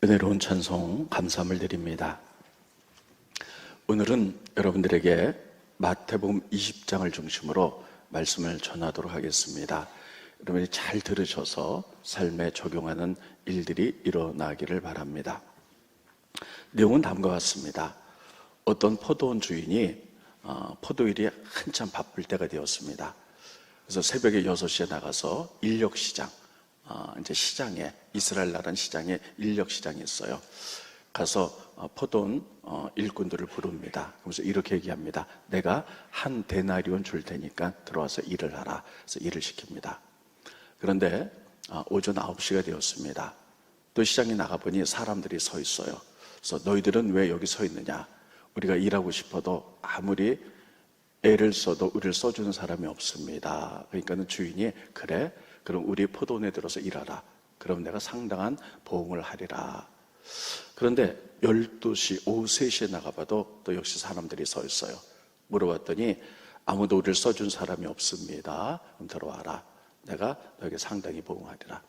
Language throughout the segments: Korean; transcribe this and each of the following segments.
은혜로운 찬송 감사함을 드립니다. 오늘은 여러분들에게 마태복음 20장을 중심으로 말씀을 전하도록 하겠습니다. 여러분이 잘 들으셔서 삶에 적용하는 일들이 일어나기를 바랍니다. 내용은 다음과 같습니다. 어떤 포도원 주인이 포도일이 한참 바쁠 때가 되었습니다. 그래서 새벽에 6시에 나가서 인력시장, 이제 시장에, 이스라엘 나라는 시장에 인력시장이 있어요. 가서 포도원 일꾼들을 부릅니다. 그래서 이렇게 얘기합니다. 내가 한 데나리온 줄 테니까 들어와서 일을 하라. 그래서 일을 시킵니다. 그런데 오전 9시가 되었습니다. 또 시장에 나가보니 사람들이 서 있어요. 그래서 너희들은 왜 여기 서 있느냐? 우리가 일하고 싶어도 아무리 애를 써도 우리를 써주는 사람이 없습니다. 그러니까는 주인이 그래? 그럼 우리 포도원에 들어서 일하라. 그럼 내가 상당한 보응을 하리라. 그런데 12시, 오후 3시에 나가봐도 또 역시 사람들이 서 있어요. 물어봤더니 아무도 우리를 써준 사람이 없습니다. 그럼 들어와라. 내가 너에게 상당히 보응하리라.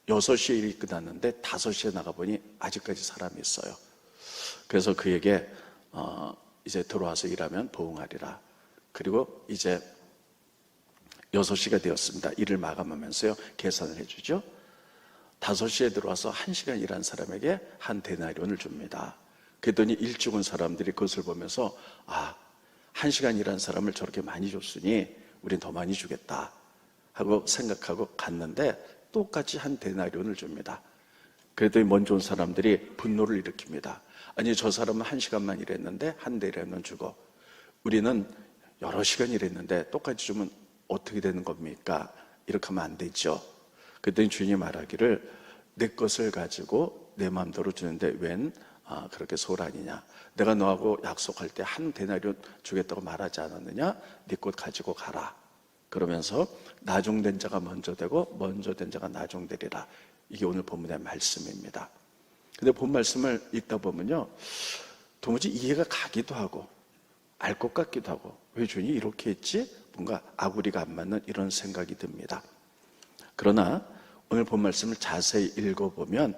6시에 일이 끝났는데 5시에 나가보니 아직까지 사람이 있어요. 그래서 그에게 이제 들어와서 일하면 보응하리라. 그리고 이제 6시가 되었습니다. 일을 마감하면서요, 계산을 해주죠. 5시에 들어와서 1시간 일한 사람에게 한 데나리온을 줍니다. 그랬더니 일찍 온 사람들이 그것을 보면서 1시간 일한 사람을 저렇게 많이 줬으니 우린 더 많이 주겠다 하고 생각하고 갔는데 똑같이 한 데나리온을 줍니다. 그랬더니 먼저 온 사람들이 분노를 일으킵니다. 아니, 저 사람은 1시간만 일했는데 한 데나리온 주고 우리는 여러 시간 일했는데 똑같이 주면 어떻게 되는 겁니까? 이렇게 하면 안 되죠. 그랬더니 주인이 말하기를 내 것을 가지고 내 마음대로 주는데 웬 그렇게 소란이냐? 내가 너하고 약속할 때 한 데나리온 주겠다고 말하지 않았느냐? 네 것 가지고 가라. 그러면서 나중된 자가 먼저 되고 먼저 된 자가 나중되리라. 이게 오늘 본문의 말씀입니다. 근데 본 말씀을 읽다 보면요, 도무지 이해가 가기도 하고 알 것 같기도 하고 왜 주인이 이렇게 했지? 뭔가 아구리가 안 맞는 이런 생각이 듭니다. 그러나 오늘 본 말씀을 자세히 읽어보면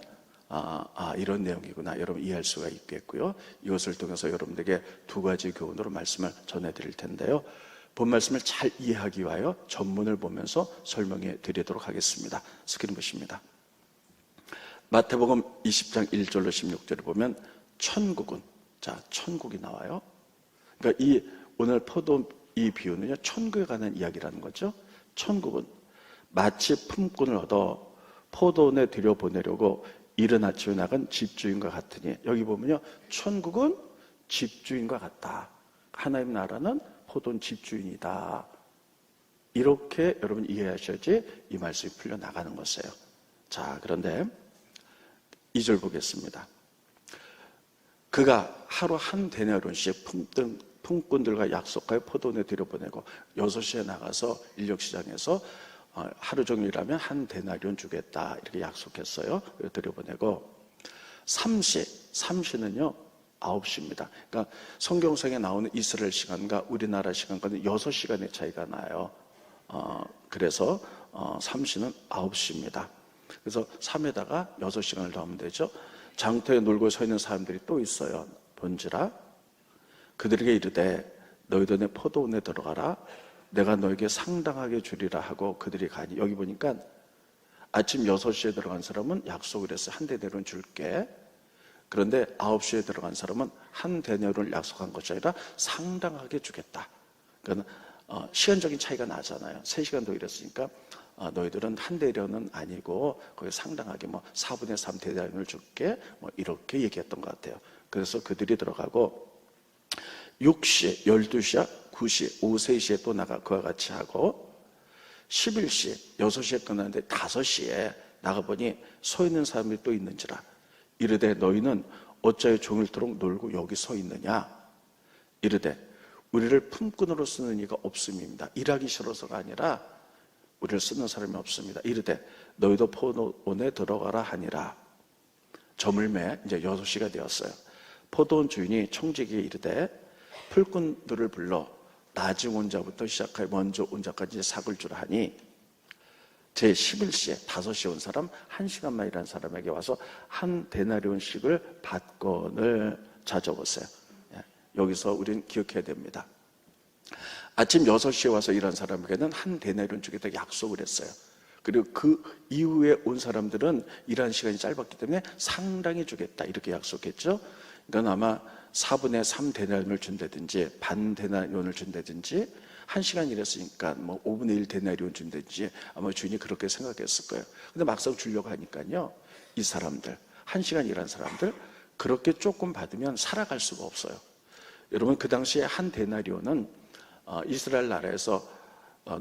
이런 내용이구나 여러분 이해할 수가 있겠고요. 이것을 통해서 여러분들에게 두 가지 교훈으로 말씀을 전해드릴 텐데요. 본 말씀을 잘 이해하기 위하여 전문을 보면서 설명해 드리도록 하겠습니다. 스크린 보십니다. 마태복음 20장 1절로 16절을 보면 천국은, 천국이 나와요. 그러니까 오늘 포도 이 비유는요, 천국에 관한 이야기라는 거죠. 천국은 마치 품꾼을 얻어 포도원에 들여보내려고 이른 아침에 나간 집주인과 같으니, 여기 보면요, 천국은 집주인과 같다. 하나님 나라는 포도원 집주인이다. 이렇게 여러분 이해하셔야지 이 말씀이 풀려나가는 것이에요. 자, 그런데 2절 보겠습니다. 그가 하루 한 데나리온씩 품꾼들과 약속하여 포도원에 들여보내고 6시에 나가서 인력시장에서 하루 종일 일하면 한 데나리온 주겠다 이렇게 약속했어요. 들여보내고 삼시는요 9시입니다. 그러니까 성경상에 나오는 이스라엘 시간과 우리나라 시간과는 6시간의 차이가 나요. 그래서 삼시는 9시입니다. 그래서 3에다가 6시간을 더하면 되죠. 장터에 놀고 서 있는 사람들이 또 있어요. 본지라 그들에게 이르되 너희도 내 포도원에 들어가라. 내가 너에게 상당하게 주리라 하고 그들이 가니, 여기 보니까 아침 6시에 들어간 사람은 약속을 해서 한 데나리온 줄게. 그런데 9시에 들어간 사람은 한 데나리온을 약속한 것이 아니라 상당하게 주겠다. 그러니까 시간적인 차이가 나잖아요. 3시간 더 일했으니까 너희들은 한 데나리온은 아니고 거기 상당하게 4분의 3 데나리온을 줄게, 이렇게 얘기했던 것 같아요. 그래서 그들이 들어가고 6시, 12시야, 9시, 오후 3시에 또 나가 그와 같이 하고 11시, 6시에 끝났는데 5시에 나가보니 서 있는 사람이 또 있는지라. 이르되 너희는 어찌하여 종일토록 놀고 여기 서 있느냐? 이르되 우리를 품꾼으로 쓰는 이가 없음입니다. 일하기 싫어서가 아니라 우리를 쓰는 사람이 없습니다. 이르되 너희도 포도원에 들어가라 하니라. 저물매 이제 6시가 되었어요. 포도원 주인이 청지기에 이르되 풀꾼들을 불러 나중 온 자부터 시작하여 먼저 온 자까지 삭을 주라 하니 제 11시에 5시에 온 사람 1시간만 일한 사람에게 와서 한 데나리온씩을 받건을 찾아보세요. 여기서 우리는 기억해야 됩니다. 아침 6시에 와서 일한 사람에게는 한 데나리온 주겠다 약속을 했어요. 그리고 그 이후에 온 사람들은 일하는 시간이 짧았기 때문에 상당히 주겠다 이렇게 약속했죠. 그러니까 아마 4분의 3 데나리온을 준다든지 반 데나리온을 준다든지 1시간 일했으니까 뭐 5분의 1 데나리온 준다든지 아마 주인이 그렇게 생각했을 거예요. 근데 막상 주려고 하니까요, 이 사람들 1시간 일한 사람들 그렇게 조금 받으면 살아갈 수가 없어요. 여러분, 그 당시에 한 데나리온은 이스라엘 나라에서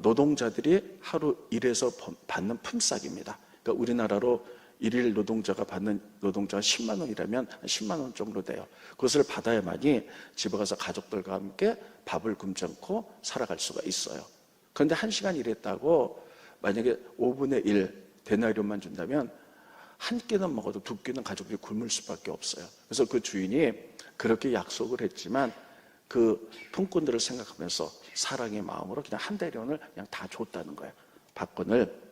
노동자들이 하루 일해서 받는 품삯입니다. 그러니까 우리나라로 일일 노동자가 받는 노동자가 10만 원이라면 10만 원 정도 돼요. 그것을 받아야만이 집에 가서 가족들과 함께 밥을 굶지 않고 살아갈 수가 있어요. 그런데 1시간 일했다고 만약에 5분의 1 데나리온만 준다면 한 끼는 먹어도 두 끼는 가족들이 굶을 수밖에 없어요. 그래서 그 주인이 그렇게 약속을 했지만 그 품꾼들을 생각하면서 사랑의 마음으로 그냥 한 데나리온을 그냥 다 줬다는 거예요. 받건을.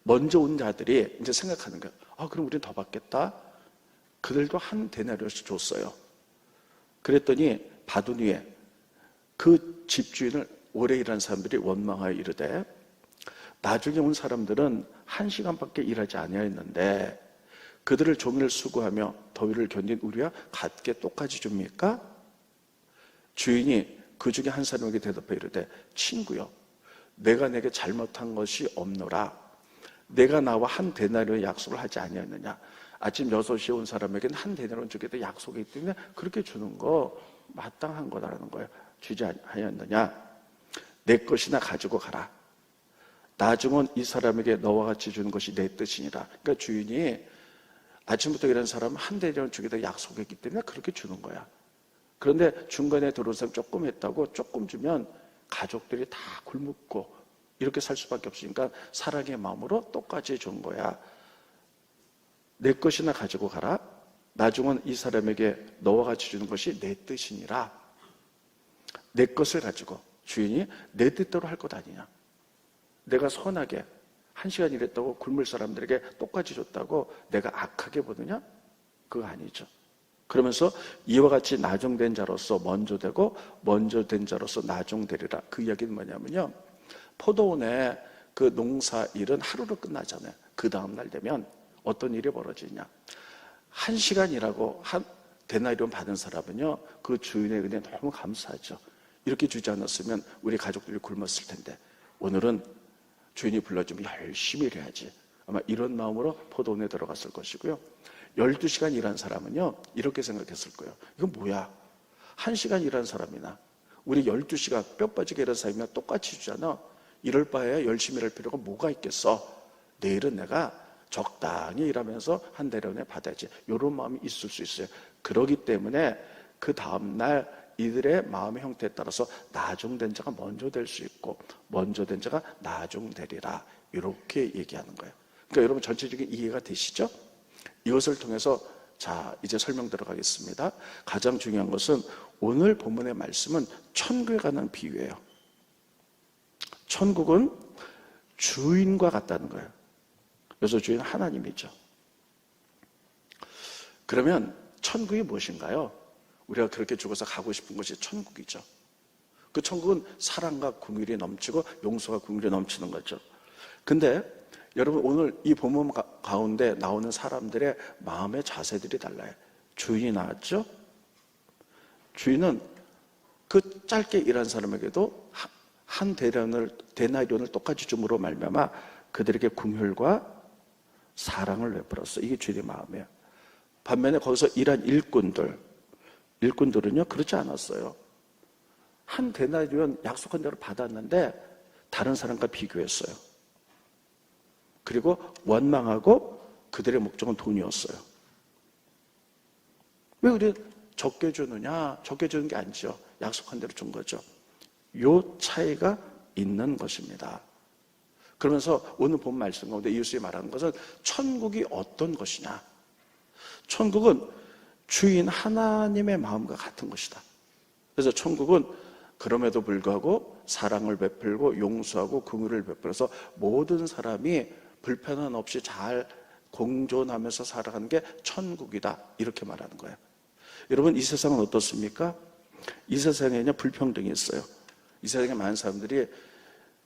먼저 온 자들이 이제 생각하는 거예요. 그럼 우리는 더 받겠다. 그들도 한 데나리온씩 줬어요. 그랬더니 받은 후에 그 집주인을 오래 일한 사람들이 원망하여 이르되, 나중에 온 사람들은 1시간밖에 일하지 아니하였는데 그들을 종일 수고하며 더위를 견딘 우리와 같게 똑같이 줍니까? 주인이 그 중에 한 사람에게 대답해 이르되, 친구여, 내가 내게 잘못한 것이 없노라. 내가 나와 한 데나리온 약속을 하지 아니하였느냐. 아침 6시에 온 사람에게는 한 데나리온 주겠다 약속이기 때문에 그렇게 주는 거 마땅한 거다라는 거예요. 주지 아니하였느냐. 내 것이나 가지고 가라. 나중은 이 사람에게 너와 같이 주는 것이 내 뜻이니라. 그러니까 주인이 아침부터 일하는 사람 한 데나리온 주겠다 약속했기 때문에 그렇게 주는 거야. 그런데 중간에 들어온 사람 조금 했다고 조금 주면 가족들이 다 굶고 이렇게 살 수밖에 없으니까 사랑의 마음으로 똑같이 준 거야. 내 것이나 가지고 가라. 나중은 이 사람에게 너와 같이 주는 것이 내 뜻이니라. 내 것을 가지고 주인이 내 뜻대로 할 것 아니냐. 내가 선하게 1시간 일했다고 굶을 사람들에게 똑같이 줬다고 내가 악하게 보느냐? 그거 아니죠. 그러면서 이와 같이 나중된 자로서 먼저 되고 먼저 된 자로서 나중되리라. 그 이야기는 뭐냐면요, 포도원의 그 농사 일은 하루로 끝나잖아요. 그 다음날 되면 어떤 일이 벌어지냐. 1시간 일하고 한 데나리온 받은 사람은요, 그 주인의 은혜에 너무 감사하죠. 이렇게 주지 않았으면 우리 가족들이 굶었을 텐데 오늘은 주인이 불러주면 열심히 일해야지. 아마 이런 마음으로 포도원에 들어갔을 것이고요. 12시간 일한 사람은요, 이렇게 생각했을 거예요. 이건 뭐야? 1시간 일한 사람이나 우리 12시간 뼈 빠지게 일한 사람이나 똑같이 주잖아. 이럴 바에 열심히 일할 필요가 뭐가 있겠어? 내일은 내가 적당히 일하면서 한 데나리온에 받아야지. 이런 마음이 있을 수 있어요. 그러기 때문에 그 다음날 이들의 마음의 형태에 따라서 나중된 자가 먼저 될 수 있고 먼저 된 자가 나중되리라. 이렇게 얘기하는 거예요. 그러니까 여러분 전체적인 이해가 되시죠? 이것을 통해서 자, 이제 설명 들어가겠습니다. 가장 중요한 것은 오늘 본문의 말씀은 천국에 관한 비유예요. 천국은 주인과 같다는 거예요. 그래서 주인은 하나님이죠. 그러면 천국이 무엇인가요? 우리가 그렇게 죽어서 가고 싶은 것이 천국이죠. 그 천국은 사랑과 긍휼이 넘치고 용서와 긍휼이 넘치는 거죠. 근데 여러분, 오늘 이 본문 가운데 나오는 사람들의 마음의 자세들이 달라요. 주인이 나왔죠? 주인은 그 짧게 일한 사람에게도 한 데나리온을 똑같이 줌으로 말미암아 그들에게 긍휼과 사랑을 베풀었어. 이게 주인의 마음이에요. 반면에 거기서 일한 일꾼들은요 그렇지 않았어요. 한 데나리온 약속한 대로 받았는데 다른 사람과 비교했어요. 그리고 원망하고 그들의 목적은 돈이었어요. 왜 우리 적게 주느냐? 적게 주는 게 아니죠. 약속한 대로 준 거죠. 요 차이가 있는 것입니다. 그러면서 오늘 본 말씀 가운데 예수님이 말하는 것은 천국이 어떤 것이냐? 천국은 주인 하나님의 마음과 같은 것이다. 그래서 천국은 그럼에도 불구하고 사랑을 베풀고 용서하고 긍휼을 베풀어서 모든 사람이 불편함 없이 잘 공존하면서 살아가는 게 천국이다, 이렇게 말하는 거예요. 여러분, 이 세상은 어떻습니까? 이 세상에는 불평등이 있어요. 이 세상에 많은 사람들이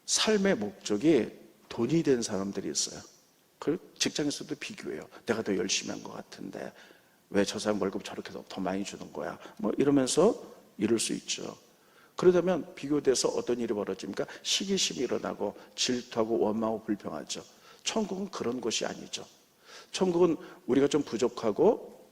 삶의 목적이 돈이 된 사람들이 있어요. 그리고 직장에서도 비교해요. 내가 더 열심히 한 것 같은데 왜 저 사람 월급 저렇게 더 많이 주는 거야, 뭐 이러면서 이럴 수 있죠. 그러다면 비교돼서 어떤 일이 벌어집니까? 시기심이 일어나고 질투하고 원망하고 불평하죠. 천국은 그런 곳이 아니죠. 천국은 우리가 좀 부족하고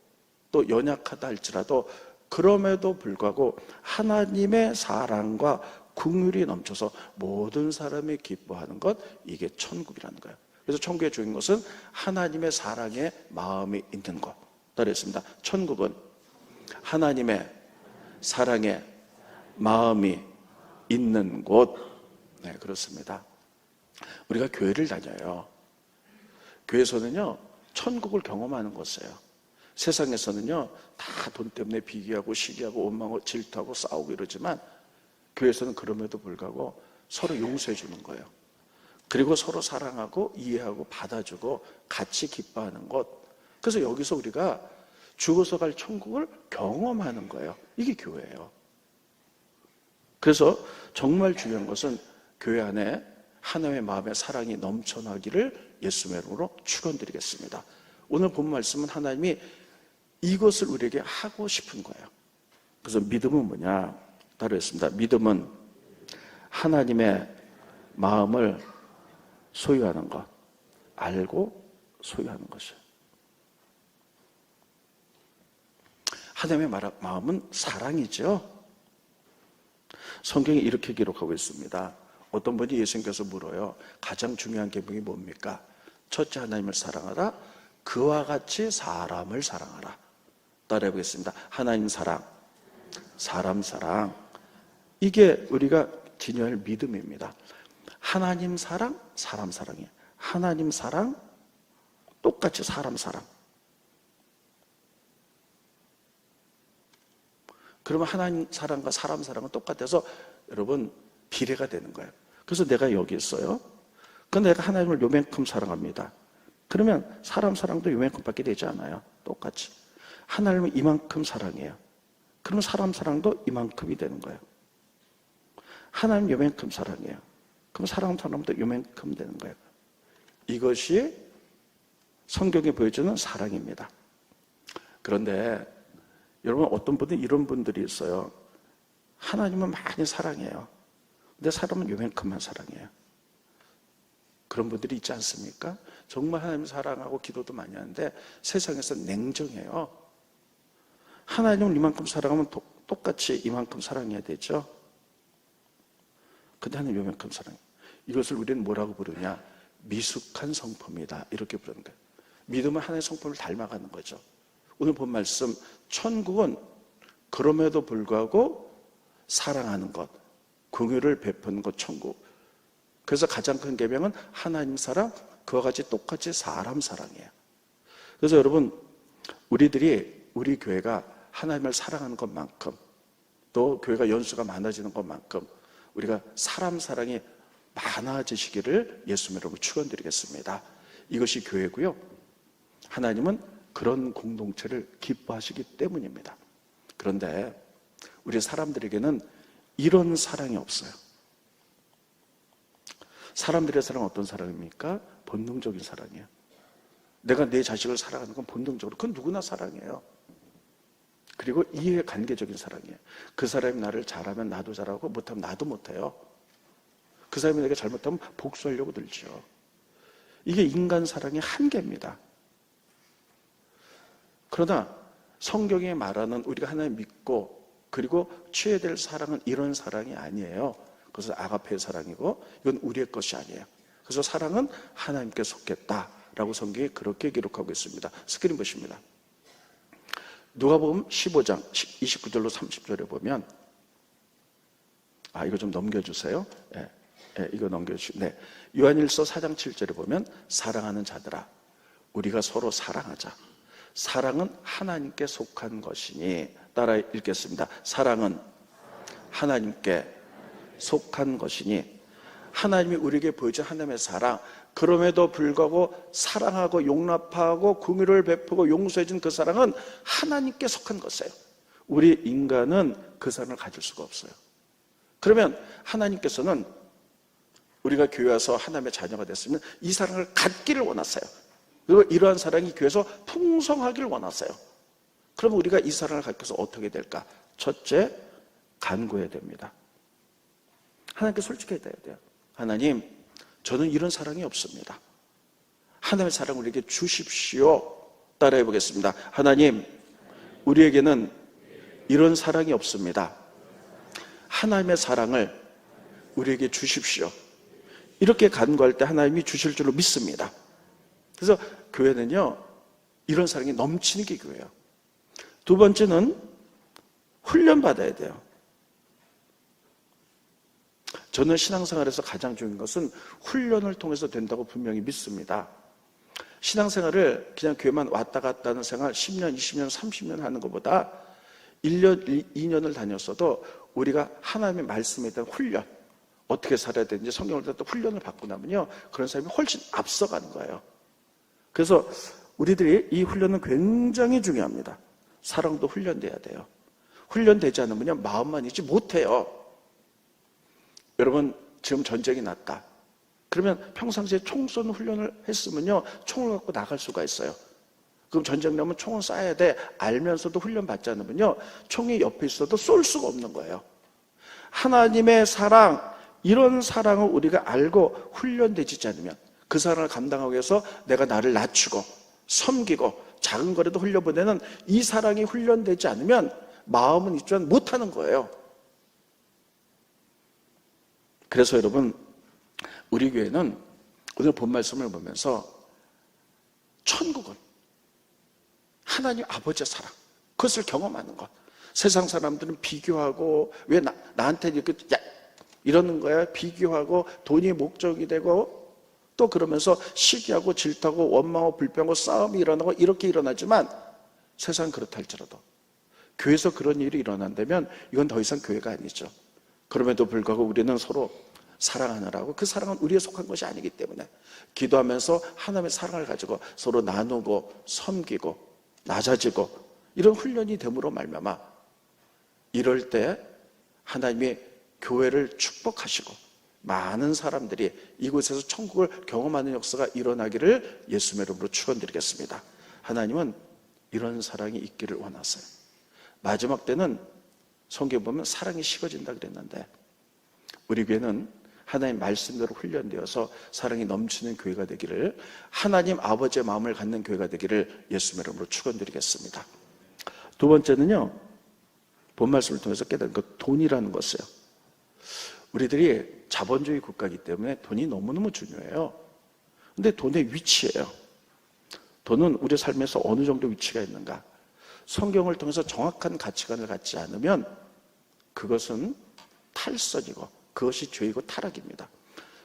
또 연약하다 할지라도 그럼에도 불구하고 하나님의 사랑과 긍휼이 넘쳐서 모든 사람이 기뻐하는 것, 이게 천국이라는 거예요. 그래서 천국의 중요한 것은 하나님의 사랑의 마음이 있는 것. 따르겠습니다. 천국은 하나님의 사랑의 마음이 있는 곳. 네, 그렇습니다. 우리가 교회를 다녀요. 교회에서는요, 천국을 경험하는 곳이에요. 세상에서는요, 다 돈 때문에 비교하고 시기하고 원망하고 질투하고 싸우고 이러지만 교회에서는 그럼에도 불구하고 서로 용서해 주는 거예요. 그리고 서로 사랑하고 이해하고 받아주고 같이 기뻐하는 것. 그래서 여기서 우리가 죽어서 갈 천국을 경험하는 거예요. 이게 교회예요. 그래서 정말 중요한 것은 교회 안에 하나님의 마음의 사랑이 넘쳐나기를 예수님의 이름으로 축원드리겠습니다. 오늘 본 말씀은 하나님이 이것을 우리에게 하고 싶은 거예요. 그래서 믿음은 뭐냐? 따르겠습니다. 믿음은 하나님의 마음을 소유하는 것, 알고 소유하는 것이에요. 하나님의 마음은 사랑이죠. 성경이 이렇게 기록하고 있습니다. 어떤 분이 예수님께서 물어요. 가장 중요한 계명이 뭡니까? 첫째, 하나님을 사랑하라. 그와 같이 사람을 사랑하라. 따라해보겠습니다. 하나님 사랑, 사람 사랑. 이게 우리가 지녀야 할 믿음입니다. 하나님 사랑, 사람 사랑이에요. 하나님 사랑, 똑같이 사람 사랑. 그러면 하나님 사랑과 사람 사랑은 똑같아서 여러분 비례가 되는 거예요. 그래서 내가 여기 있어요. 그럼 내가 하나님을 요만큼 사랑합니다. 그러면 사람 사랑도 요만큼밖에 되지 않아요. 똑같이. 하나님을 이만큼 사랑해요. 그러면 사람 사랑도 이만큼이 되는 거예요. 하나님 요만큼 사랑해요. 그럼 사람 사랑도 요만큼 되는 거예요. 이것이 성경에 보여주는 사랑입니다. 그런데 여러분, 어떤 분은 이런 분들이 있어요. 하나님은 많이 사랑해요. 근데 사람은 요만큼만 사랑해요. 그런 분들이 있지 않습니까? 정말 하나님 사랑하고 기도도 많이 하는데 세상에서 냉정해요. 하나님을 이만큼 사랑하면 똑같이 이만큼 사랑해야 되죠. 근데 하나님 요만큼 사랑해요. 이것을 우리는 뭐라고 부르냐? 미숙한 성품이다, 이렇게 부르는 거예요. 믿음은 하나님의 성품을 닮아가는 거죠. 오늘 본 말씀, 천국은 그럼에도 불구하고 사랑하는 것, 긍휼을 베푸는 것, 천국. 그래서 가장 큰 계명은 하나님 사랑, 그와 같이 똑같이 사람 사랑이에요. 그래서 여러분, 우리 교회가 하나님을 사랑하는 것만큼, 또 교회가 연수가 많아지는 것만큼 우리가 사람 사랑이 많아지시기를 예수님 여러분 축원드리겠습니다. 이것이 교회고요. 하나님은 그런 공동체를 기뻐하시기 때문입니다. 그런데 우리 사람들에게는 이런 사랑이 없어요. 사람들의 사랑은 어떤 사랑입니까? 본능적인 사랑이에요. 내가 내 자식을 사랑하는 건 본능적으로, 그건 누구나 사랑해요. 그리고 이해관계적인 사랑이에요. 그 사람이 나를 잘하면 나도 잘하고 못하면 나도 못해요. 그 사람이 내가 잘못하면 복수하려고 들죠. 이게 인간 사랑의 한계입니다. 그러나 성경에 말하는 우리가 하나님 믿고 그리고 취해야 될 사랑은 이런 사랑이 아니에요. 그래서 아가페의 사랑이고 이건 우리의 것이 아니에요. 그래서 사랑은 하나님께 속했다라고 성경이 그렇게 기록하고 있습니다. 스크린 보십니다. 누가복음 15장 29절로 30절에 보면, 이거 좀 넘겨주세요. 이거 넘겨주시고, 요한일서 4장 7절에 보면, 사랑하는 자들아, 우리가 서로 사랑하자. 사랑은 하나님께 속한 것이니. 따라 읽겠습니다. 사랑은 하나님께 속한 것이니, 하나님이 우리에게 보여준 하나님의 사랑, 그럼에도 불구하고 사랑하고 용납하고 긍휼을 베푸고 용서해준 그 사랑은 하나님께 속한 것이에요. 우리 인간은 그 사랑을 가질 수가 없어요. 그러면 하나님께서는 우리가 교회 와서 하나님의 자녀가 됐으면 이 사랑을 갖기를 원하세요. 그리고 이러한 사랑이 교회에서 풍성하기를 원하세요. 그럼 우리가 이 사랑을 갖기 위해서 어떻게 될까? 첫째, 간구해야 됩니다. 하나님께 솔직해야 돼요. 하나님, 저는 이런 사랑이 없습니다. 하나님의 사랑을 우리에게 주십시오. 따라해 보겠습니다. 하나님, 우리에게는 이런 사랑이 없습니다. 하나님의 사랑을 우리에게 주십시오. 이렇게 간구할 때 하나님이 주실 줄로 믿습니다. 그래서 교회는요, 이런 사랑이 넘치는 게 교회예요. 두 번째는 훈련받아야 돼요. 저는 신앙생활에서 가장 중요한 것은 훈련을 통해서 된다고 분명히 믿습니다. 신앙생활을 그냥 교회만 왔다 갔다 하는 생활 10년, 20년, 30년 하는 것보다 1년, 2년을 다녔어도 우리가 하나님의 말씀에 대한 훈련, 어떻게 살아야 되는지 성경을 듣고 훈련을 받고 나면요, 그런 사람이 훨씬 앞서가는 거예요. 그래서 우리들이 이 훈련은 굉장히 중요합니다. 사랑도 훈련돼야 돼요. 훈련되지 않으면요, 마음만 있지 못해요. 여러분, 지금 전쟁이 났다. 그러면 평상시에 총 쏘는 훈련을 했으면요, 총을 갖고 나갈 수가 있어요. 그럼 전쟁 나면 총은 쏴야 돼. 알면서도 훈련 받지 않으면요, 총이 옆에 있어도 쏠 수가 없는 거예요. 하나님의 사랑, 이런 사랑을 우리가 알고 훈련되지 않으면, 그 사랑을 감당하기 위해서 내가 나를 낮추고 섬기고 작은 거라도 흘려보내는 이 사랑이 훈련되지 않으면 마음은 있지만 못하는 거예요. 그래서 여러분, 우리 교회는 오늘 본 말씀을 보면서 천국은 하나님 아버지의 사랑, 그것을 경험하는 것. 세상 사람들은 비교하고, 왜 나한테 이렇게 이러는 거야? 비교하고 돈이 목적이 되고, 또 그러면서 시기하고 질투하고 원망하고 불평하고 싸움이 일어나고 이렇게 일어나지만, 세상은 그렇다 할지라도 교회에서 그런 일이 일어난다면 이건 더 이상 교회가 아니죠. 그럼에도 불구하고 우리는 서로 사랑하느라고, 그 사랑은 우리에 속한 것이 아니기 때문에 기도하면서 하나님의 사랑을 가지고 서로 나누고 섬기고 낮아지고, 이런 훈련이 됨으로 말미암아 이럴 때 하나님이 교회를 축복하시고 많은 사람들이 이곳에서 천국을 경험하는 역사가 일어나기를 예수님의 이름으로 축원드리겠습니다. 하나님은 이런 사랑이 있기를 원하세요. 마지막 때는 성경에 보면 사랑이 식어진다 그랬는데, 우리 교회는 하나님 말씀대로 훈련되어서 사랑이 넘치는 교회가 되기를, 하나님 아버지의 마음을 갖는 교회가 되기를 예수님의 이름으로 축원드리겠습니다. 두 번째는요, 본 말씀을 통해서 깨달은 것, 돈이라는 것이에요. 우리들이 자본주의 국가이기 때문에 돈이 너무너무 중요해요. 근데 돈의 위치예요. 돈은 우리 삶에서 어느 정도 위치가 있는가? 성경을 통해서 정확한 가치관을 갖지 않으면 그것은 탈선이고, 그것이 죄이고 타락입니다.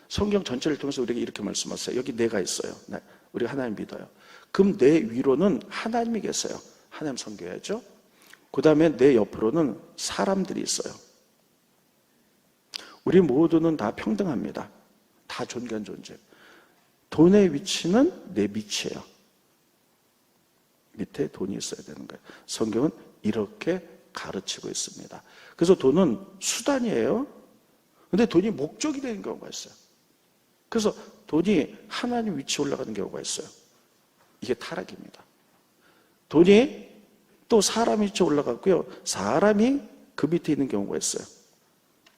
성경 전체를 통해서 우리에게 이렇게 말씀하세요. 여기 내가 있어요. 네, 우리가 하나님 믿어요. 그럼 내 위로는 하나님이 계세요. 하나님 섬겨야죠. 그 다음에 내 옆으로는 사람들이 있어요. 우리 모두는 다 평등합니다. 다 존귀한 존재. 돈의 위치는 내 밑이에요. 밑에 돈이 있어야 되는 거예요. 성경은 이렇게 가르치고 있습니다. 그래서 돈은 수단이에요. 근데 돈이 목적이 되는 경우가 있어요. 그래서 돈이 하나님 위치에 올라가는 경우가 있어요. 이게 타락입니다. 돈이 또 사람 위치에 올라갔고요, 사람이 그 밑에 있는 경우가 있어요.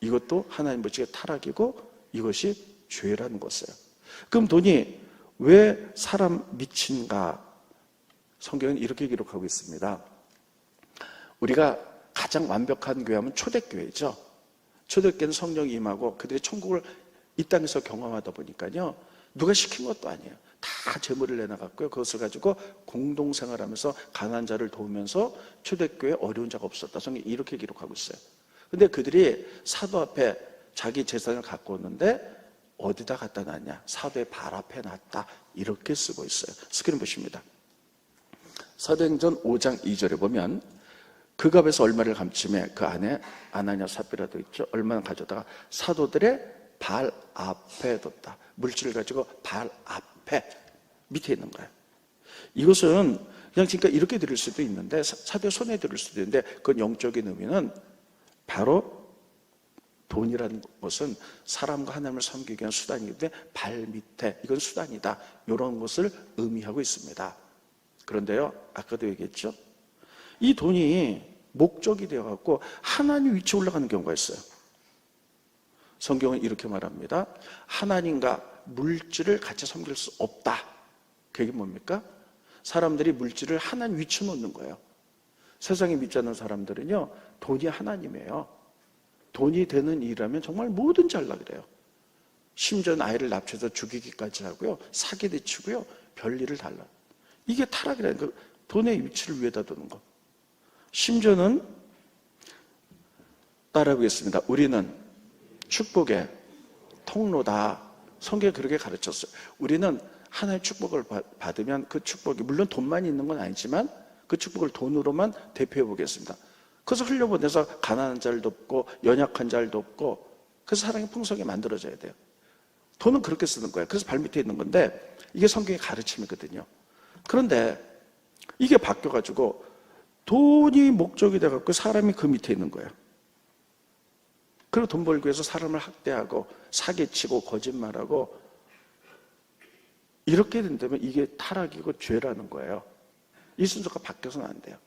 이것도 하나님 보시기에 타락이고, 이것이 죄라는 것이에요. 그럼 돈이 왜 사람 밑인가? 성경은 이렇게 기록하고 있습니다. 우리가 가장 완벽한 교회하면 초대교회죠. 초대교회는 성령이 임하고 그들이 천국을 이 땅에서 경험하다 보니까요, 누가 시킨 것도 아니에요. 다 재물을 내놔갔고요, 그것을 가지고 공동생활하면서 가난한 자를 도우면서 초대교회에 어려운 자가 없었다. 성경이 이렇게 기록하고 있어요. 근데 그들이 사도 앞에 자기 재산을 갖고 오는데 어디다 갖다 놨냐? 사도의 발 앞에 놨다. 이렇게 쓰고 있어요. 스크린 보십니다. 사도행전 5장 2절에 보면 그 값에서 얼마를 감침해? 그 안에 아나니아 삽비라도 있죠. 얼마나 가져다가 사도들의 발 앞에 뒀다. 물질을 가지고 발 앞에 밑에 있는 거예요. 이것은 그냥 그러니까 이렇게 들을 수도 있는데, 사도의 손에 들을 수도 있는데, 그건 영적인 의미는 바로 돈이라는 것은 사람과 하나님을 섬기기 위한 수단이기 때문에 발 밑에, 이건 수단이다, 이런 것을 의미하고 있습니다. 그런데요, 아까도 얘기했죠, 이 돈이 목적이 되어갖고 하나님 위치에 올라가는 경우가 있어요. 성경은 이렇게 말합니다. 하나님과 물질을 같이 섬길 수 없다. 그게 뭡니까? 사람들이 물질을 하나님 위치에 놓는 거예요. 세상에 믿지 않는 사람들은요, 돈이 하나님이에요. 돈이 되는 일이라면 정말 뭐든지 하려고 그래요. 심지어는 아이를 납치해서 죽이기까지 하고요, 사기도 치고요, 별일을 달라. 이게 타락이라는 거, 돈의 위치를 위에다 두는 거. 심지어는 따라해보겠습니다. 우리는 축복의 통로다. 성경이 그렇게 가르쳤어요. 우리는 하나의 축복을 받으면 그 축복이, 물론 돈만 있는 건 아니지만 그 축복을 돈으로만 대표해 보겠습니다. 그래서 흘려보내서 가난한 자를 돕고 연약한 자를 돕고, 그래서 사랑이 풍성하게 만들어져야 돼요. 돈은 그렇게 쓰는 거예요. 그래서 발밑에 있는 건데, 이게 성경의 가르침이거든요. 그런데 이게 바뀌어가지고 돈이 목적이 돼갖고 사람이 그 밑에 있는 거예요. 그리고 돈 벌기 위해서 사람을 학대하고 사기치고 거짓말하고, 이렇게 된다면 이게 타락이고 죄라는 거예요. 이 순서가 바뀌어서는 안 돼요.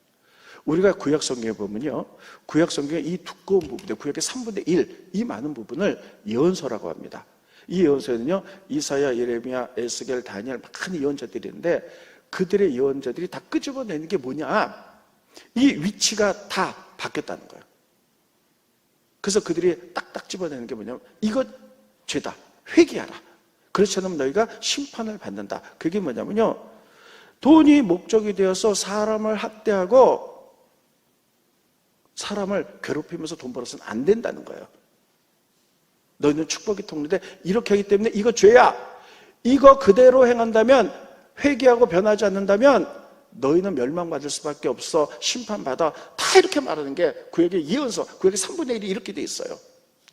우리가 구약 성경에 보면요, 구약 성경의 이 두꺼운 부분, 구약의 3분의 1, 이 많은 부분을 예언서라고 합니다. 이 예언서에는요, 이사야, 예레미야, 에스겔, 다니엘, 많은 예언자들이 있는데, 그들의 예언자들이 다 끄집어내는 게 뭐냐? 이 위치가 다 바뀌었다는 거예요. 그래서 그들이 딱딱 집어내는 게 뭐냐면, 이것 죄다, 회개하라. 그렇지 않으면 너희가 심판을 받는다. 그게 뭐냐면요, 돈이 목적이 되어서 사람을 학대하고 사람을 괴롭히면서 돈 벌어서는 안 된다는 거예요. 너희는 축복이 통로인데 이렇게 하기 때문에 이거 죄야. 이거 그대로 행한다면, 회개하고 변하지 않는다면 너희는 멸망받을 수밖에 없어. 심판받아. 다 이렇게 말하는 게 구약의 예언서, 구약의 3분의 1이 이렇게 돼 있어요.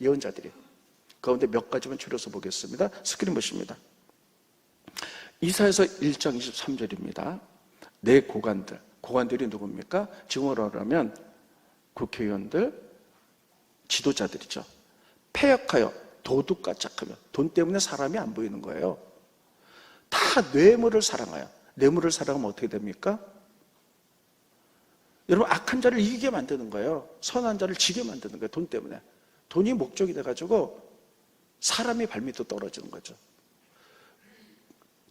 예언자들이. 가운데 몇 가지만 추려서 보겠습니다. 스크린 보십니다. 이사야서 1장 23절입니다. 내 고관들, 고관들이 누굽니까? 지금으로 하면 국회의원들, 지도자들이죠. 패역하여 도둑과 짝하며, 돈 때문에 사람이 안 보이는 거예요. 다 뇌물을 사랑하여. 뇌물을 사랑하면 어떻게 됩니까? 여러분, 악한 자를 이기게 만드는 거예요. 선한 자를 지게 만드는 거예요. 돈 때문에. 돈이 목적이 돼가지고 사람이 발밑으로 떨어지는 거죠.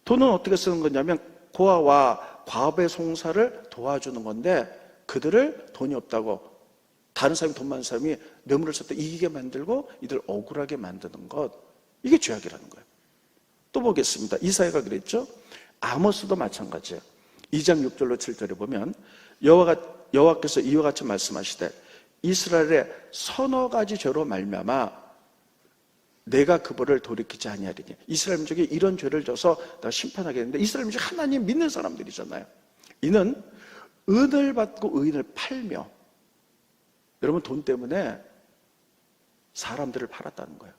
돈은 어떻게 쓰는 거냐면 고아와 과부의 송사를 도와주는 건데, 그들을 돈이 없다고, 다른 사람이, 돈 많은 사람이 뇌물을 썼다 이기게 만들고 이들 억울하게 만드는 것, 이게 죄악이라는 거예요. 또 보겠습니다. 이사야가 그랬죠. 아모스도 마찬가지예요. 2장 6절로 7절에 보면 여호와께서 이와 같이 말씀하시되, 이스라엘의 서너 가지 죄로 말미암아 내가 그 벌을 돌이키지 아니하리니. 이스라엘 민족이 이런 죄를 져서 내가 심판하겠는데, 이스라엘 민족이 하나님 믿는 사람들이잖아요. 이는 은을 받고 의인을 팔며, 여러분, 돈 때문에 사람들을 팔았다는 거예요.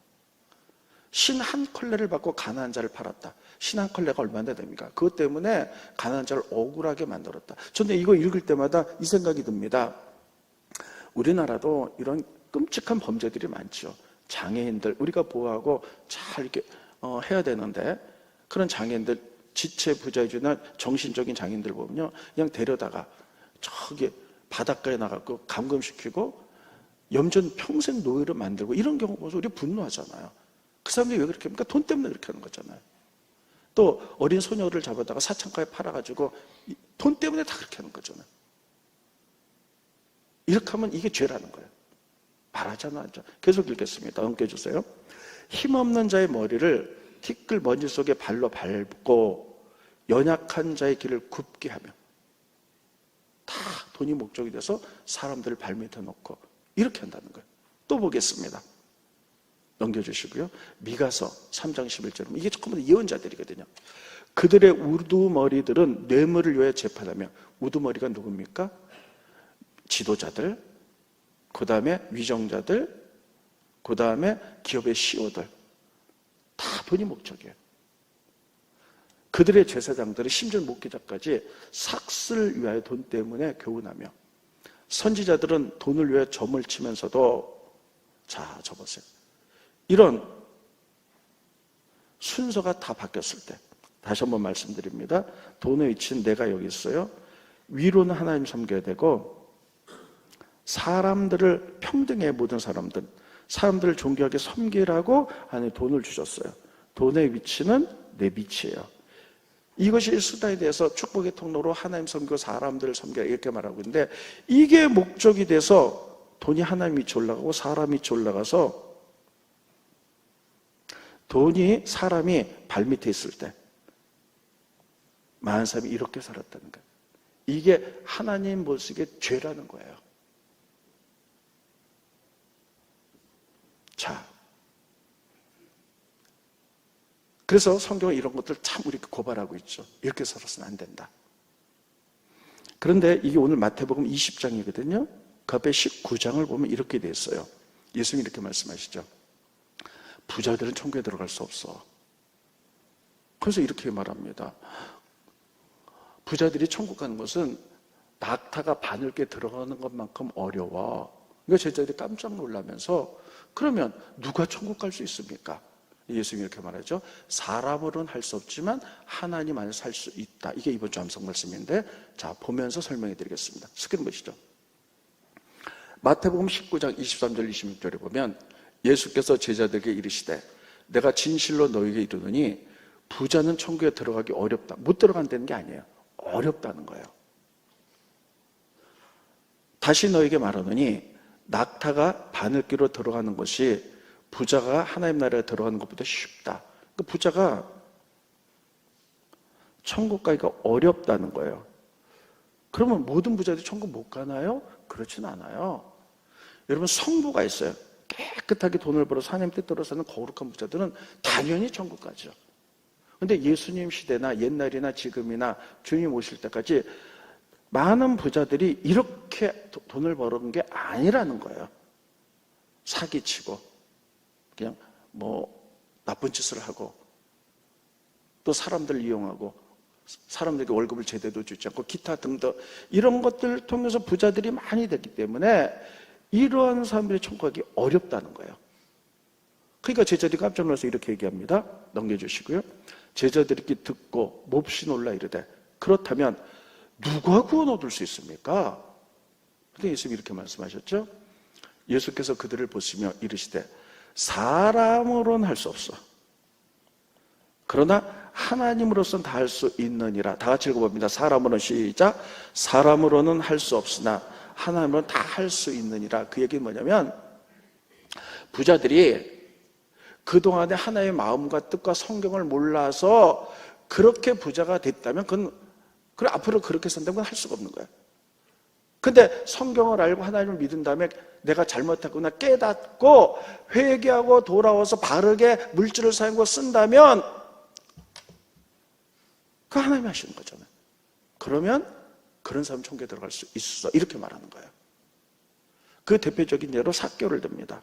신 한 컬레를 받고 가난한 자를 팔았다. 신 한 컬레가 얼마나 됩니까? 그것 때문에 가난한 자를 억울하게 만들었다. 저는 이거 읽을 때마다 이 생각이 듭니다. 우리나라도 이런 끔찍한 범죄들이 많죠. 장애인들 우리가 보호하고 잘 이렇게 해야 되는데, 그런 장애인들, 지체 부자주나 정신적인 장애인들 보면요, 그냥 데려다가 저기 바닷가에 나가고 감금시키고 염전 평생 노예로 만들고, 이런 경우 보면서 우리 분노하잖아요. 그 사람들이 왜 그렇게 합니까? 돈 때문에 그렇게 하는 거잖아요. 또 어린 소녀를 잡아다가 사창가에 팔아가지고 돈 때문에 다 그렇게 하는 거잖아요. 이렇게 하면 이게 죄라는 거예요. 말하잖아. 계속 읽겠습니다. 넘겨주세요. 힘없는 자의 머리를 티끌 먼지 속에 발로 밟고 연약한 자의 길을 굽게 하며, 다 돈이 목적이 돼서 사람들을 발밑에 놓고 이렇게 한다는 거예요. 또 보겠습니다. 넘겨주시고요. 미가서 3장 11절은 이게 조금 더 예언자들이거든요. 그들의 우두머리들은 뇌물을 위해 재판하며, 우두머리가 누굽니까? 지도자들, 그 다음에 위정자들, 그 다음에 기업의 CEO들, 다 돈이 목적이에요. 그들의 제사장들이 심지어 목회자까지 삭슬을 위하여 돈 때문에 교훈하며, 선지자들은 돈을 위해 점을 치면서도, 자, 저 보세요. 이런 순서가 다 바뀌었을 때, 다시 한번 말씀드립니다. 돈의 위치는 내가 여기 있어요. 위로는 하나님 섬겨야 되고, 사람들을 평등해, 모든 사람들을 존귀하게 섬기라고 안에 돈을 주셨어요. 돈의 위치는 내 밑이에요. 이것이 수단에 대해서 축복의 통로로 하나님 섬기고 사람들을 섬기라 이렇게 말하고 있는데, 이게 목적이 돼서 돈이 하나님 위치 올라가고 사람 위치 올라가서 돈이 사람이 발밑에 있을 때 많은 사람이 이렇게 살았다는 거예요. 이게 하나님 보시기에 죄라는 거예요. 자, 그래서 성경은 이런 것들 참 우리가 고발하고 있죠. 이렇게 살아서는 안 된다. 그런데 이게 오늘 마태복음 20장이거든요. 그 앞에 19장을 보면 이렇게 돼 있어요. 예수님이 이렇게 말씀하시죠. 부자들은 천국에 들어갈 수 없어. 그래서 이렇게 말합니다. 부자들이 천국 가는 것은 낙타가 바늘께 들어가는 것만큼 어려워. 그러니까 제자들이 깜짝 놀라면서, 그러면 누가 천국 갈 수 있습니까? 예수님이 이렇게 말하죠. 사람으로는 할 수 없지만 하나님 안에서 할 수 있다. 이게 이번 주 암송 말씀인데, 자, 보면서 설명해 드리겠습니다. 스크린 보시죠. 마태복음 19장 23절 26절에 보면 예수께서 제자들에게 이르시되 내가 진실로 너희에게 이르노니 부자는 천국에 들어가기 어렵다. 못 들어간다는 게 아니에요. 어렵다는 거예요. 다시 너에게 말하노니 낙타가 바늘귀로 들어가는 것이 부자가 하나님 나라에 들어가는 것보다 쉽다. 그러니까 부자가 천국 가기가 어렵다는 거예요. 그러면 모든 부자들이 천국 못 가나요? 그렇진 않아요. 여러분, 성부가 있어요. 깨끗하게 돈을 벌어서 하나님 뜻대로 사는 거룩한 부자들은 당연히 천국 가죠. 근데 예수님 시대나 옛날이나 지금이나 주님 오실 때까지 많은 부자들이 이렇게 돈을 버는 게 아니라는 거예요. 사기치고 그냥 나쁜 짓을 하고, 또 사람들을 이용하고 사람들에게 월급을 제대로 주지 않고 기타 등등 이런 것들을 통해서 부자들이 많이 됐기 때문에 이러한 사람들이 천국 가기 어렵다는 거예요. 그러니까 제자들이 깜짝 놀라서 이렇게 얘기합니다. 넘겨주시고요. 제자들이 듣고 몹시 놀라 이르되 그렇다면 누가 구원 얻을 수 있습니까? 근데 예수님이 이렇게 말씀하셨죠. 예수께서 그들을 보시며 이르시되 사람으로는 할 수 없어. 그러나 하나님으로서는 다 할 수 있느니라. 다 같이 읽어봅니다. 사람으로는 시작. 사람으로는 할 수 없으나 하나님으로는 다 할 수 있느니라. 그 얘기는 뭐냐면, 부자들이 그동안에 하나님의 마음과 뜻과 성경을 몰라서 그렇게 부자가 됐다면 그건 앞으로 그렇게 산다면 그건 할 수가 없는 거예요. 근데 성경을 알고 하나님을 믿은 다음에 내가 잘못했구나 깨닫고 회개하고 돌아와서 바르게 물질을 사용하고 쓴다면 그 하나님이 하시는 거잖아요. 그러면 그런 사람 천국에 들어갈 수 있어. 이렇게 말하는 거예요. 그 대표적인 예로 삭개오를 듭니다.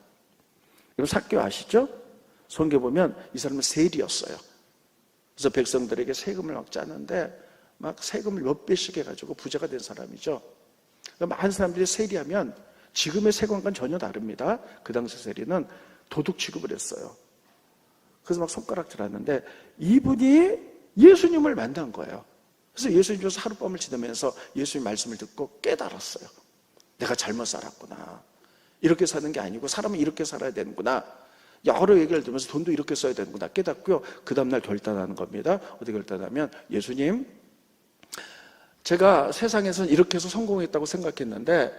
여러분 삭개오 아시죠? 성경 보면 이 사람은 세리였어요. 그래서 백성들에게 세금을 막 짜는데 막 세금을 몇 배씩 해가지고 부자가 된 사람이죠. 많은 사람들이 세리하면 지금의 세금과는 전혀 다릅니다. 그 당시 세리는 도둑 취급을 했어요. 그래서 막 손가락질 하는데 이분이 예수님을 만난 거예요. 그래서 예수님 줘서 하룻밤을 지내면서 예수님 말씀을 듣고 깨달았어요. 내가 잘못 살았구나. 이렇게 사는 게 아니고 사람은 이렇게 살아야 되는구나. 여러 얘기를 들으면서 돈도 이렇게 써야 되는구나 깨닫고요. 그 다음날 결단하는 겁니다. 어떻게 결단하면, 예수님, 제가 세상에서는 이렇게 해서 성공했다고 생각했는데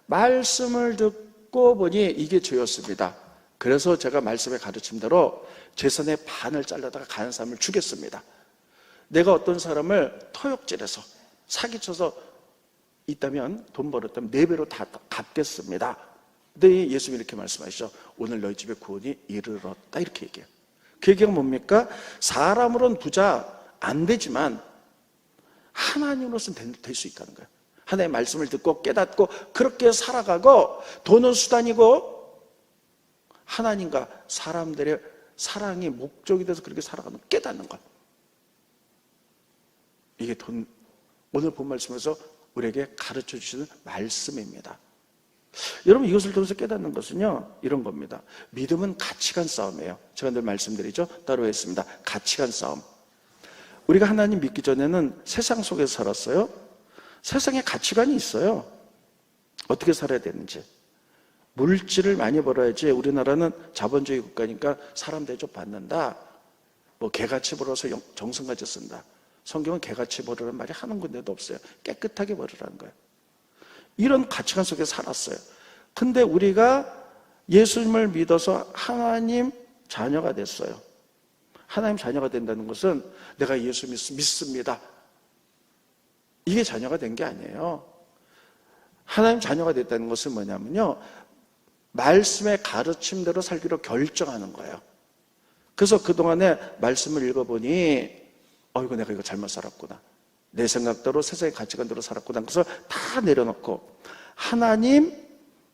말씀을 듣고 보니 이게 죄였습니다. 그래서 제가 말씀의 가르침대로 재산의 반을 잘라다가 가는 사람을 주겠습니다. 내가 어떤 사람을 토욕질해서 사기쳐서 있다면, 돈 벌었다면 4배로 다 갚겠습니다. 근데 예수님이 이렇게 말씀하시죠. 오늘 너희 집에 구원이 이르렀다. 이렇게 얘기해요. 그 얘기가 뭡니까? 사람으로는 부자 안 되지만 하나님으로서는 될 수 있다는 거예요. 하나님의 말씀을 듣고 깨닫고 그렇게 살아가고, 돈은 수단이고 하나님과 사람들의 사랑이 목적이 돼서 그렇게 살아가는, 깨닫는 것. 이게 오늘 본 말씀에서 우리에게 가르쳐 주시는 말씀입니다. 여러분, 이것을 통해서 깨닫는 것은요, 이런 겁니다. 믿음은 가치관 싸움이에요. 제가 늘 말씀드리죠. 따로 했습니다. 가치관 싸움. 우리가 하나님 믿기 전에는 세상 속에서 살았어요. 세상에 가치관이 있어요. 어떻게 살아야 되는지. 물질을 많이 벌어야지, 우리나라는 자본주의 국가니까 사람 대접 받는다, 뭐 개같이 벌어서 정성같이 쓴다. 성경은 개같이 벌으라는 말이 한 군데도 없어요. 깨끗하게 벌으라는 거예요. 이런 가치관 속에 살았어요. 근데 우리가 예수님을 믿어서 하나님 자녀가 됐어요. 하나님 자녀가 된다는 것은 내가 예수 믿습니다, 이게 자녀가 된 게 아니에요. 하나님 자녀가 됐다는 것은 뭐냐면요, 말씀의 가르침대로 살기로 결정하는 거예요. 그래서 그동안에 말씀을 읽어보니 이거 내가 이거 잘못 살았구나, 내 생각대로 세상의 가치관대로 살았구나. 그래서 다 내려놓고 하나님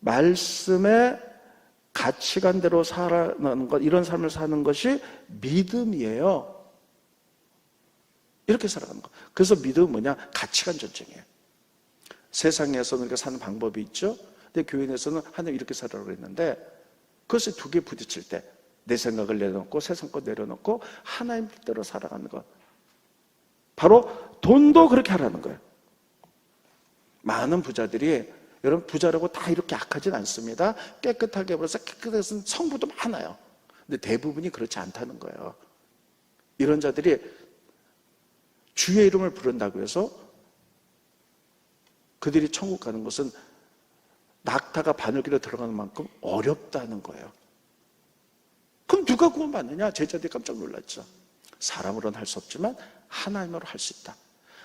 말씀의 가치관대로 살아가는 것, 이런 삶을 사는 것이 믿음이에요. 이렇게 살아가는 거. 그래서 믿음은 뭐냐? 가치관 전쟁이에요. 세상에서는 우리가 사는 방법이 있죠. 근데 교회 내에서는 하나님 이렇게 살아라고 했는데, 그것을 두 개 부딪힐 때 내 생각을 내려놓고 세상 것 내려놓고 하나님 뜻대로 살아가는 것. 바로 돈도 그렇게 하라는 거예요. 많은 부자들이, 여러분, 부자라고 다 이렇게 악하진 않습니다. 깨끗하게 벌어서 깨끗하게 쓴 성부도 많아요. 근데 대부분이 그렇지 않다는 거예요. 이런 자들이 주의 이름을 부른다고 해서 그들이 천국 가는 것은 낙타가 바늘길에 들어가는 만큼 어렵다는 거예요. 그럼 누가 구원받느냐? 제자들이 깜짝 놀랐죠. 사람으로는 할 수 없지만 하나님으로 할 수 있다.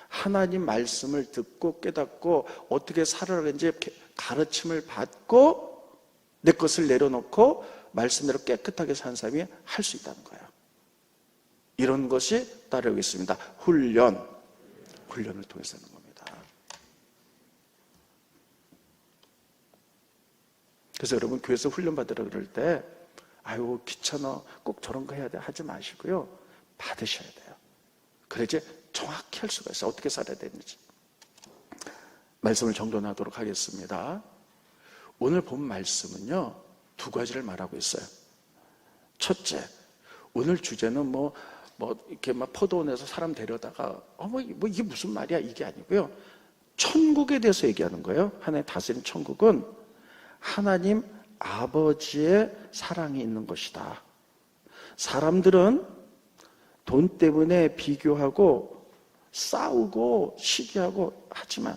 하나님 말씀을 듣고 깨닫고 어떻게 살아가는지 가르침을 받고 내 것을 내려놓고 말씀대로 깨끗하게 사는 사람이 할 수 있다는 거예요. 이런 것이 따르고 있습니다. 훈련을 통해서 하는 겁니다. 그래서 여러분, 교회에서 훈련 받으라 그럴 때 아유 귀찮아, 꼭 저런 거 해야 돼 하지 마시고요, 받으셔야 돼요. 그래야지 정확히 할 수가 있어요. 어떻게 살아야 되는지. 말씀을 정돈하도록 하겠습니다. 오늘 본 말씀은요, 두 가지를 말하고 있어요. 첫째, 오늘 주제는 이렇게 막 포도원에서 사람 데려다가 이게 무슨 말이야, 이게 아니고요, 천국에 대해서 얘기하는 거예요. 하나님 다스리는 천국은 하나님 아버지의 사랑이 있는 것이다. 사람들은 돈 때문에 비교하고 싸우고 시기하고 하지만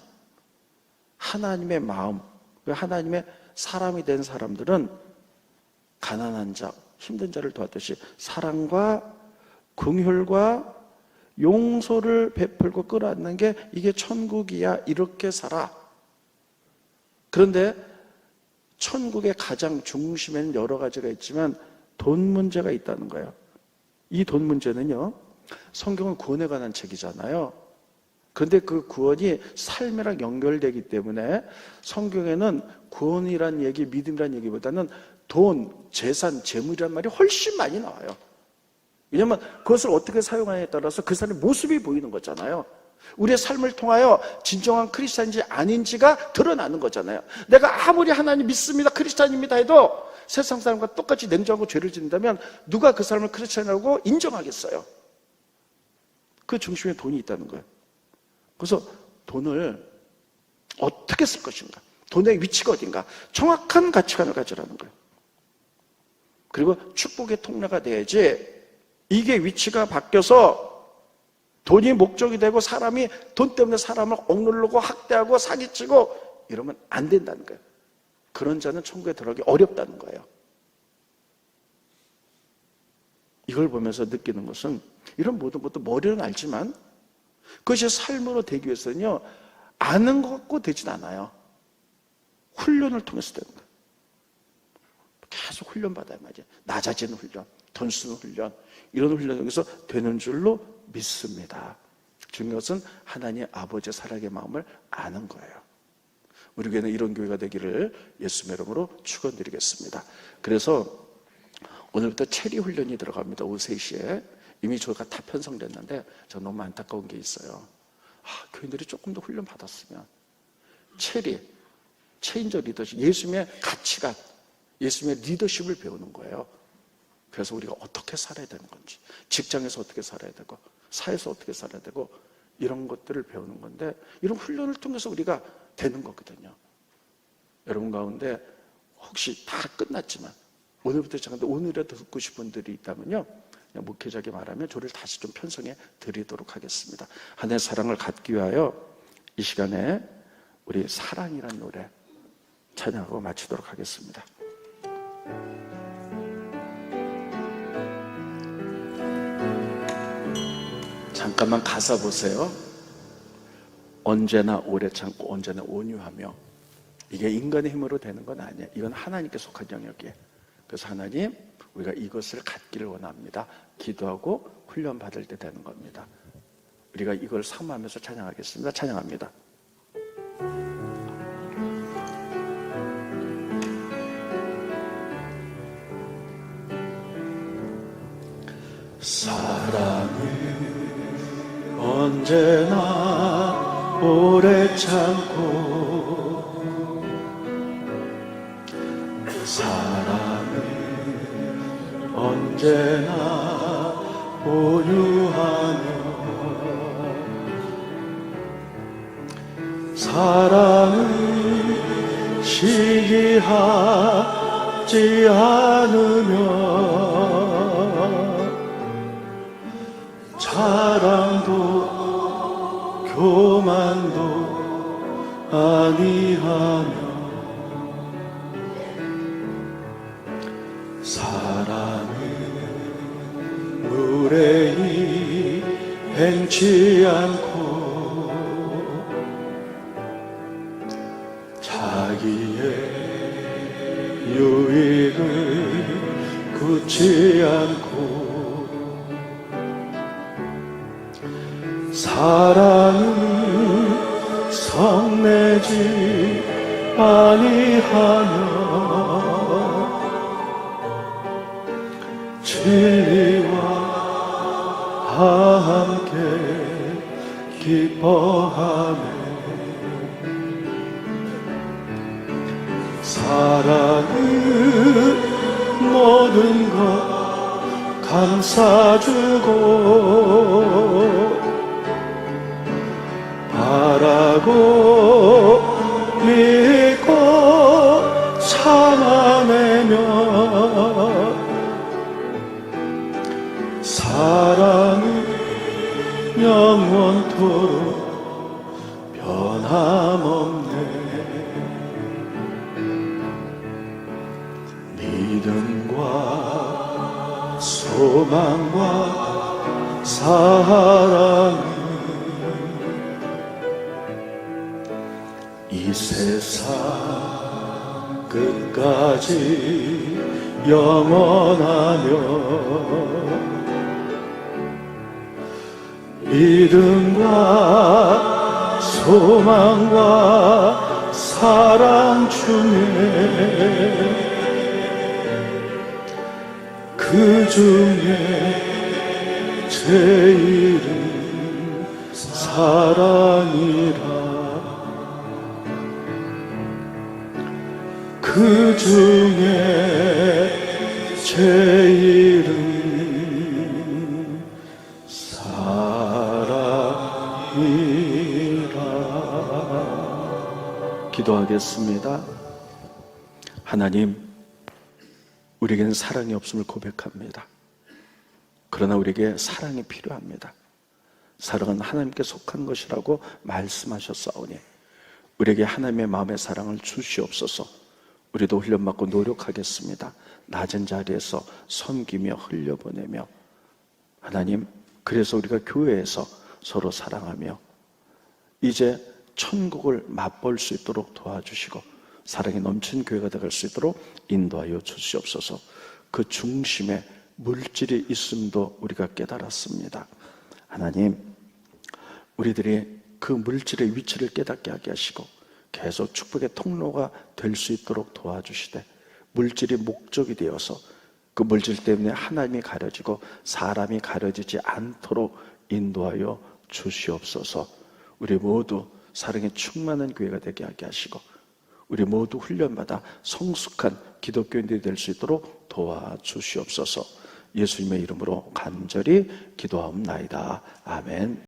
하나님의 마음, 하나님의 사람이 된 사람들은 가난한 자, 힘든 자를 도왔듯이 사랑과 긍휼과 용서를 베풀고 끌어안는 게 이게 천국이야. 이렇게 살아. 그런데 천국의 가장 중심에는 여러 가지가 있지만 돈 문제가 있다는 거예요. 이 돈 문제는요, 성경은 구원에 관한 책이잖아요. 그런데 그 구원이 삶이랑 연결되기 때문에 성경에는 구원이란 얘기, 믿음이란 얘기보다는 돈, 재산, 재물이란 말이 훨씬 많이 나와요. 왜냐하면 그것을 어떻게 사용하느냐에 따라서 그 사람의 모습이 보이는 거잖아요. 우리의 삶을 통하여 진정한 크리스찬인지 아닌지가 드러나는 거잖아요. 내가 아무리 하나님 믿습니다, 크리스찬입니다 해도 세상 사람과 똑같이 냉정하고 죄를 짓는다면 누가 그 사람을 크리스찬이라고 인정하겠어요? 그 중심에 돈이 있다는 거예요. 그래서 돈을 어떻게 쓸 것인가, 돈의 위치가 어딘가, 정확한 가치관을 가지라는 거예요. 그리고 축복의 통로가 돼야지, 이게 위치가 바뀌어서 돈이 목적이 되고 사람이 돈 때문에 사람을 억누르고 학대하고 사기치고 이러면 안 된다는 거예요. 그런 자는 천국에 들어가기 어렵다는 거예요. 이걸 보면서 느끼는 것은, 이런 모든 것도 머리로는 알지만 그것이 삶으로 되기 위해서는요, 아는 것 같고 되진 않아요. 훈련을 통해서 되는 거예요. 계속 훈련받아야 말이에요. 낮아지는 훈련, 돈 쓰는 훈련, 이런 훈련을 통해서 되는 줄로 믿습니다. 중요한 것은 하나님 아버지의 사랑의 마음을 아는 거예요. 우리 교회는 이런 교회가 되기를 예수님의 이름으로 축원드리겠습니다. 그래서 오늘부터 체리 훈련이 들어갑니다. 오후 3시에. 이미 저희가 다 편성됐는데 저 너무 안타까운 게 있어요. 교인들이 조금 더 훈련 받았으면. 체인저 리더십, 예수님의 가치관, 예수님의 리더십을 배우는 거예요. 그래서 우리가 어떻게 살아야 되는 건지, 직장에서 어떻게 살아야 되고, 사회에서 어떻게 살아야 되고, 이런 것들을 배우는 건데, 이런 훈련을 통해서 우리가 되는 거거든요. 여러분 가운데 혹시 다 끝났지만 오늘부터 시작하는데 오늘이라도 듣고 싶은 분들이 있다면요, 그냥 목회자에게 말하면 저를 다시 좀 편성해 드리도록 하겠습니다. 하나님의 사랑을 갖기 위하여 이 시간에 우리 사랑이란 노래 찬양하고 마치도록 하겠습니다. 잠깐만 가사 보세요. 언제나 오래 참고 언제나 온유하며. 이게 인간의 힘으로 되는 건 아니에요. 이건 하나님께 속한 영역이에요. 그래서 하나님, 우리가 이것을 갖기를 원합니다. 기도하고 훈련 받을 때 되는 겁니다. 우리가 이걸 사모하면서 찬양하겠습니다. 찬양합니다. 사랑을 언제나 오래 참고 사랑을 언제나 온유하며 사랑을 시기하지 않으며 자랑도 교만도 아니하며 사랑을 무례히 행치 않고 자기의 유익을 굳지 않고 사랑을 성내지 아니하며 진리와 함께 기뻐하며 사랑을 모든 것 감싸주고 바라고 믿고 참아내며 사랑은 영원토록 변함없네 믿음과 소망과 사랑은 이 세상 끝까지 영원하며 믿음과 소망과 사랑 중에 그 중에 제일은 사랑이라 그 중에 제일은 사랑이라. 기도하겠습니다. 하나님, 우리에게는 사랑이 없음을 고백합니다. 그러나 우리에게 사랑이 필요합니다. 사랑은 하나님께 속한 것이라고 말씀하셨사오니 우리에게 하나님의 마음의 사랑을 주시옵소서. 우리도 훈련받고 노력하겠습니다. 낮은 자리에서 섬기며 흘려보내며 하나님, 그래서 우리가 교회에서 서로 사랑하며 이제 천국을 맛볼 수 있도록 도와주시고 사랑이 넘치는 교회가 되갈 수 있도록 인도하여 주시옵소서. 그 중심에 물질이 있음도 우리가 깨달았습니다. 하나님, 우리들이 그 물질의 위치를 깨닫게 하게 하시고 계속 축복의 통로가 될 수 있도록 도와주시되, 물질이 목적이 되어서 그 물질 때문에 하나님이 가려지고 사람이 가려지지 않도록 인도하여 주시옵소서. 우리 모두 사랑에 충만한 교회가 되게 하게 하시고, 우리 모두 훈련받아 성숙한 기독교인들이 될 수 있도록 도와주시옵소서. 예수님의 이름으로 간절히 기도하옵나이다. 아멘.